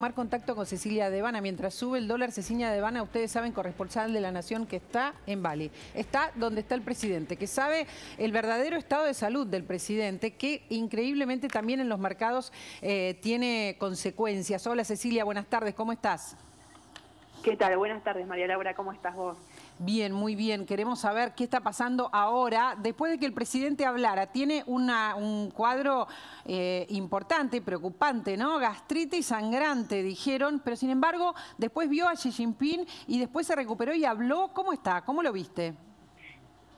Tomar contacto con Cecilia Devana. Mientras sube el dólar, Cecilia Devana, ustedes saben, corresponsal de La Nación, que está en Bali. Está donde está el presidente, que sabe el verdadero estado de salud del presidente, que increíblemente también en los mercados tiene consecuencias. Hola Cecilia, buenas tardes, ¿cómo estás? ¿Qué tal? Buenas tardes, María Laura, ¿cómo estás vos? Bien, muy bien. Queremos saber qué está pasando ahora, después de que el presidente hablara. Tiene un cuadro importante, preocupante, ¿no? Gastritis sangrante, dijeron, pero sin embargo, después vio a Xi Jinping y después se recuperó y habló. ¿Cómo está? ¿Cómo lo viste?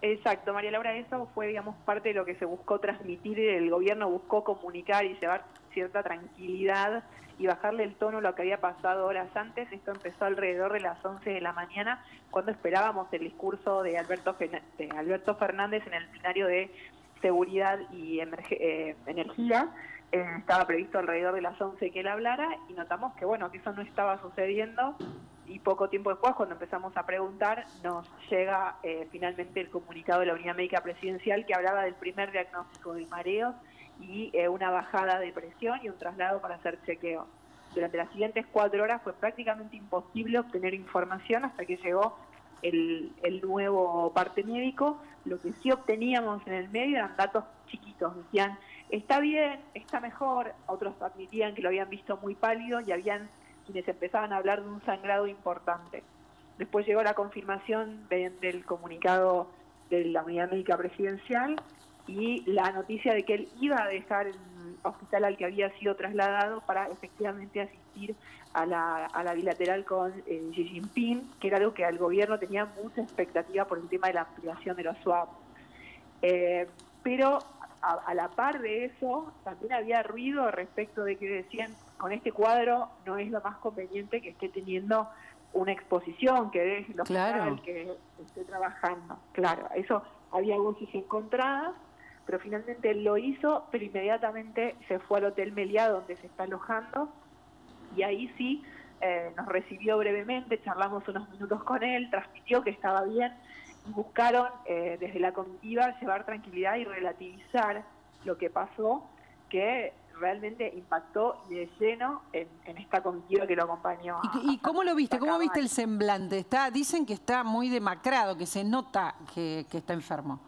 Exacto, María Laura, eso fue, digamos, parte de lo que se buscó transmitir. El gobierno buscó comunicar y llevar cierta tranquilidad y bajarle el tono a lo que había pasado horas antes. Esto empezó alrededor de las 11 de la mañana, cuando esperábamos el discurso de Alberto Fernández en el plenario de Seguridad y Energía. Estaba previsto alrededor de las 11 que él hablara y notamos que, bueno, que eso no estaba sucediendo. Y poco tiempo después, cuando empezamos a preguntar, nos llega finalmente el comunicado de la Unidad Médica Presidencial, que hablaba del primer diagnóstico de mareos y una bajada de presión y un traslado para hacer chequeo. Durante las siguientes 4 horas fue prácticamente imposible obtener información hasta que llegó el nuevo parte médico. Lo que sí obteníamos en el medio eran datos chiquitos. Decían, está bien, está mejor. Otros admitían que lo habían visto muy pálido y habían quienes empezaban a hablar de un sangrado importante. Después llegó la confirmación del comunicado de la Unidad Médica Presidencial y la noticia de que él iba a dejar el hospital al que había sido trasladado para efectivamente asistir a la bilateral con Xi Jinping, que era algo que al gobierno tenía mucha expectativa por el tema de la ampliación de los swap. Pero a la par de eso, también había ruido respecto de que decían, con este cuadro no es lo más conveniente que esté teniendo una exposición, que deje el hospital, que esté trabajando. Claro, eso había voces encontradas, pero finalmente él lo hizo, pero inmediatamente se fue al Hotel Meliá, donde se está alojando, y ahí sí nos recibió brevemente, charlamos unos minutos con él, transmitió que estaba bien, y buscaron desde la comitiva llevar tranquilidad y relativizar lo que pasó, que realmente impactó de lleno en esta comitiva que lo acompañó. ¿Y cómo lo viste? ¿Cómo viste el semblante? Dicen que está muy demacrado, que se nota que está enfermo.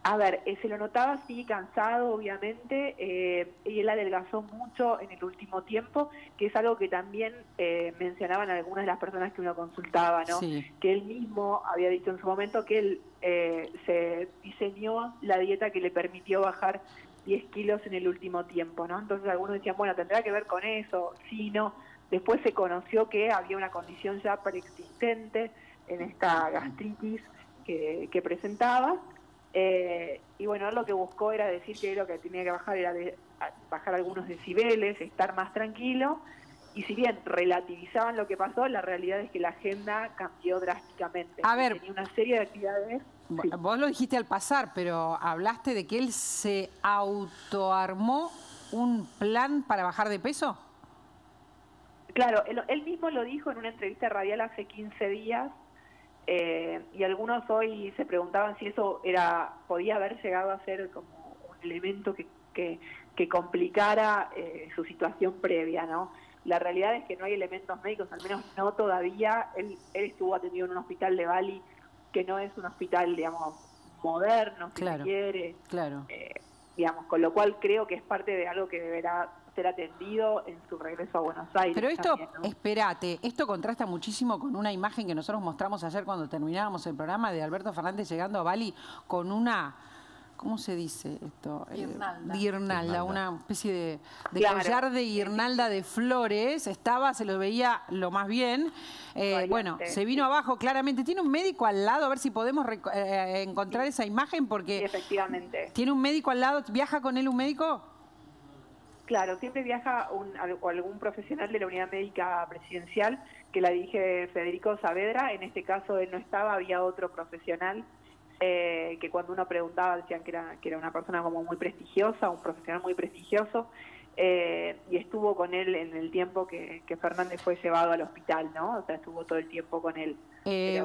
A ver, se lo notaba así, cansado, obviamente, y él adelgazó mucho en el último tiempo, que es algo que también mencionaban algunas de las personas que uno consultaba, ¿no? Sí. Que él mismo había dicho en su momento que él se diseñó la dieta que le permitió bajar 10 kilos en el último tiempo, ¿no? Entonces algunos decían, bueno, tendrá que ver con eso, sí, no. Después se conoció que había una condición ya preexistente en esta gastritis que presentaba. Y bueno, lo que buscó era decir que lo que tenía que bajar era bajar algunos decibeles, estar más tranquilo, y si bien relativizaban lo que pasó, la realidad es que la agenda cambió drásticamente. A ver, tenía una serie de actividades. Sí. Vos lo dijiste al pasar, pero hablaste de que él se autoarmó un plan para bajar de peso. Claro, él mismo lo dijo en una entrevista radial hace 15 días, y algunos hoy se preguntaban si eso podía haber llegado a ser como un elemento que complicara su situación previa, ¿no? La realidad es que no hay elementos médicos, al menos no todavía. Él estuvo atendido en un hospital de Bali que no es un hospital, digamos, moderno, si se quiere. Claro. Digamos, con lo cual creo que es parte de algo que deberá ser atendido en su regreso a Buenos Aires. Pero esto, también, ¿no? espérate, esto contrasta muchísimo con una imagen que nosotros mostramos ayer cuando terminábamos el programa de Alberto Fernández llegando a Bali con una, ¿cómo se dice esto? Guirnalda, una especie de collar de guirnalda de flores. Se lo veía lo más bien. Bueno, se vino abajo claramente. ¿Tiene un médico al lado? A ver si podemos encontrar esa imagen, porque sí, efectivamente. ¿Tiene un médico al lado? ¿Viaja con él un médico? Claro, siempre viaja algún profesional de la Unidad Médica Presidencial, que la dirige Federico Saavedra. En este caso él no estaba, había otro profesional que cuando uno preguntaba decían que era una persona como muy prestigiosa, un profesional muy prestigioso, y estuvo con él en el tiempo que Fernández fue llevado al hospital, ¿no? O sea, estuvo todo el tiempo con él.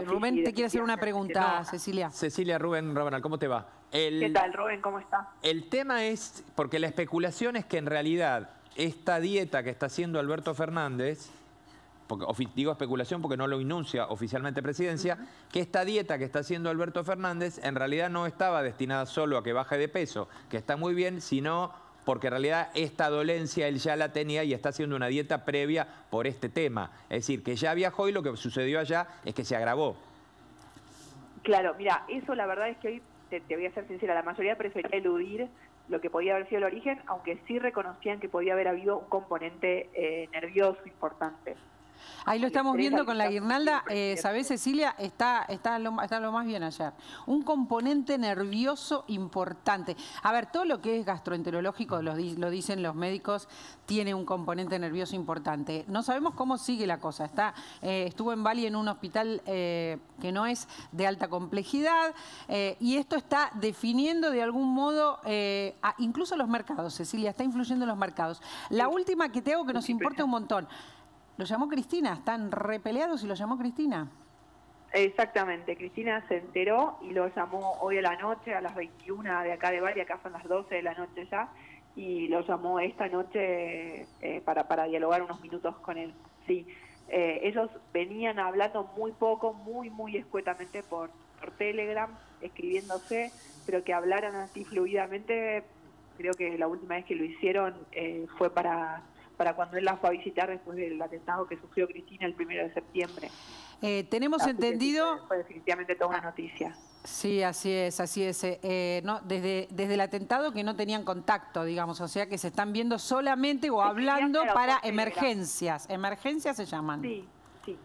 Rubén te quiere hacer una pregunta, Cecilia. Cecilia, Rubén Rabanal, ¿cómo te va? ¿Qué tal, Rubén? ¿Cómo está? El tema es, porque la especulación es que en realidad esta dieta que está haciendo Alberto Fernández, porque, digo especulación porque no lo enuncia oficialmente Presidencia, que esta dieta que está haciendo Alberto Fernández en realidad no estaba destinada solo a que baje de peso, que está muy bien, sino porque en realidad esta dolencia él ya la tenía y está haciendo una dieta previa por este tema. Es decir, que ya viajó y lo que sucedió allá es que se agravó. Claro, mira, eso la verdad es que hoy, te voy a ser sincera, la mayoría prefería eludir lo que podía haber sido el origen, aunque sí reconocían que podía haber habido un componente nervioso importante. Ahí lo estamos viendo con la guirnalda. ¿Sabés, Cecilia? Está lo más bien ayer. Un componente nervioso importante. A ver, todo lo que es gastroenterológico, lo dicen los médicos, tiene un componente nervioso importante. No sabemos cómo sigue la cosa. Estuvo en Bali en un hospital que no es de alta complejidad y esto está definiendo de algún modo incluso los mercados, Cecilia, está influyendo en los mercados. La última que te hago que nos importa un montón. Lo llamó Cristina, están repeleados y lo llamó Cristina. Exactamente, Cristina se enteró y lo llamó hoy a la noche, a las 21 de acá de Bali, acá son las 12 de la noche ya, y lo llamó esta noche para dialogar unos minutos con él. Sí, ellos venían hablando muy poco, muy escuetamente por Telegram, escribiéndose, pero que hablaran así fluidamente, creo que la última vez que lo hicieron fue para cuando él la fue a visitar después del atentado que sufrió Cristina el 1 de septiembre. Tenemos entendido... Fue definitivamente toda una noticia. Sí, así es, así es. No, desde el atentado que no tenían contacto, digamos, o sea que se están viendo solamente o hablando para emergencias. Emergencias se llaman. Sí, sí.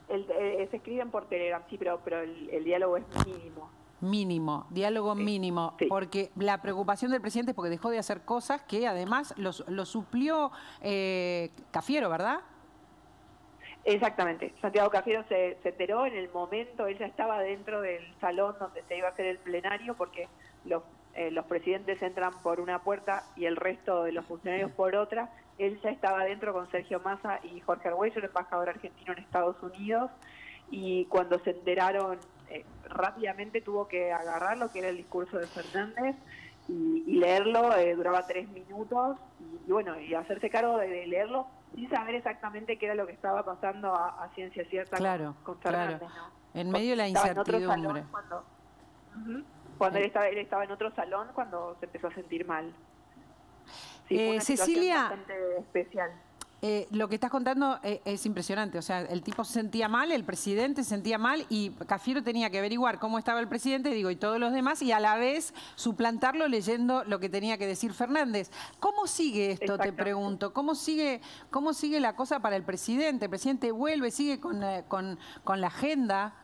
Se escriben por Telegram, sí, pero el diálogo es mínimo. Mínimo, diálogo mínimo, sí. Porque la preocupación del presidente es porque dejó de hacer cosas que además lo suplió Cafiero, ¿verdad? Exactamente, Santiago Cafiero se enteró en el momento, él ya estaba dentro del salón donde se iba a hacer el plenario porque los presidentes entran por una puerta y el resto de los funcionarios por otra. Él ya estaba dentro con Sergio Massa y Jorge Argüello, el embajador argentino en Estados Unidos, y cuando se enteraron rápidamente tuvo que agarrar lo que era el discurso de Fernández y leerlo, duraba 3 minutos y bueno, y hacerse cargo de leerlo sin saber exactamente qué era lo que estaba pasando a ciencia cierta con Fernández. Claro. ¿No? En medio de la incertidumbre. Cuando él estaba en otro salón cuando se empezó a sentir mal. Sí, fue una Cecilia, bastante especial. Lo que estás contando es impresionante, o sea, el tipo se sentía mal, el presidente se sentía mal y Cafiero tenía que averiguar cómo estaba el presidente, y todos los demás, y a la vez suplantarlo leyendo lo que tenía que decir Fernández. ¿Cómo sigue esto, te pregunto? ¿Cómo sigue la cosa para el presidente? ¿El presidente vuelve, sigue con la agenda?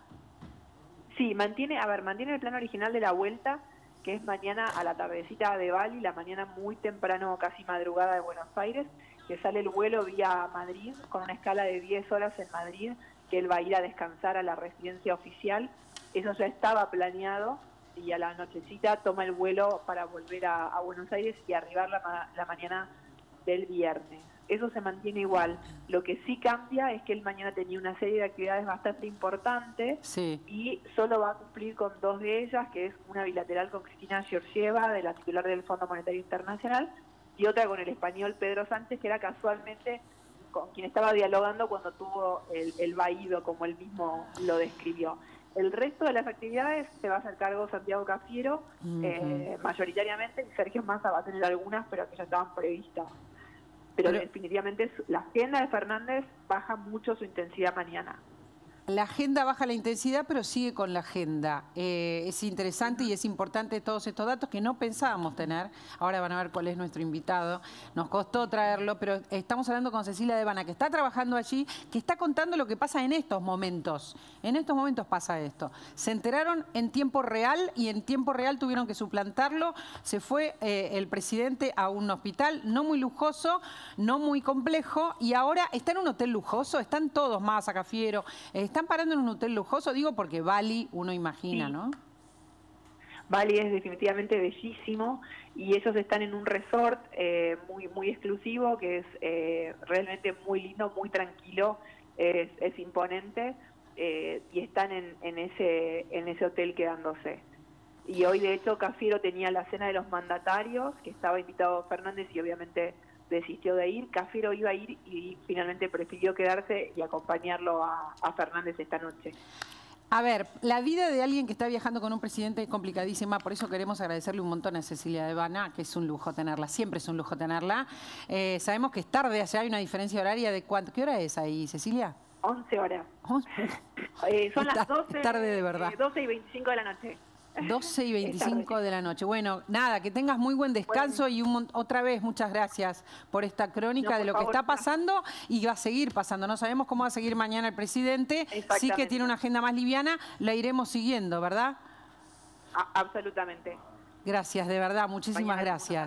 Sí, mantiene el plan original de la vuelta, que es mañana a la tardecita de Bali, la mañana muy temprano, casi madrugada de Buenos Aires, que sale el vuelo vía Madrid, con una escala de 10 horas en Madrid, que él va a ir a descansar a la residencia oficial. Eso ya estaba planeado y a la nochecita toma el vuelo para volver a Buenos Aires y arribar la mañana del viernes. Eso se mantiene igual. Lo que sí cambia es que él mañana tenía una serie de actividades bastante importantes y solo va a cumplir con 2 de ellas, que es una bilateral con Cristina Georgieva, de la titular del Fondo Monetario Internacional, y otra con el español Pedro Sánchez, que era casualmente con quien estaba dialogando cuando tuvo el vaído, como él mismo lo describió. El resto de las actividades se va a hacer cargo Santiago Cafiero, mayoritariamente, y Sergio Massa va a tener algunas, pero que ya estaban previstas. Pero definitivamente la agenda de Fernández baja mucho su intensidad mañana. La agenda baja la intensidad, pero sigue con la agenda. Es interesante y es importante todos estos datos que no pensábamos tener. Ahora van a ver cuál es nuestro invitado. Nos costó traerlo, pero estamos hablando con Cecilia Devana, que está trabajando allí, que está contando lo que pasa en estos momentos. En estos momentos pasa esto. Se enteraron en tiempo real y en tiempo real tuvieron que suplantarlo. Se fue el presidente a un hospital no muy lujoso, no muy complejo, y ahora está en un hotel lujoso. Están todos más, Cafiero. ¿Están parando en un hotel lujoso? Digo porque Bali, uno imagina, ¿no? Bali es definitivamente bellísimo y ellos están en un resort muy exclusivo, que es realmente muy lindo, muy tranquilo, es imponente, y están en ese hotel quedándose. Y hoy, de hecho, Cafiero tenía la cena de los mandatarios, que estaba invitado Fernández y obviamente desistió de ir. Cafiero iba a ir y finalmente prefirió quedarse y acompañarlo a Fernández esta noche. A ver, la vida de alguien que está viajando con un presidente es complicadísima, por eso queremos agradecerle un montón a Cecilia Devana, que es un lujo tenerla, siempre es un lujo tenerla. Sabemos que es tarde, o sea, hay una diferencia horaria de ¿cuánto? ¿Qué hora es ahí, Cecilia? 11 horas. Son las 12, tarde de verdad. 12 y 25 de la noche. 12 y 25 de la noche. Bueno, nada, que tengas muy buen descanso y otra vez muchas gracias por esta crónica de lo que está pasando y va a seguir pasando. No sabemos cómo va a seguir mañana el presidente, sí que tiene una agenda más liviana, la iremos siguiendo, ¿verdad? Absolutamente. Gracias, de verdad, muchísimas gracias.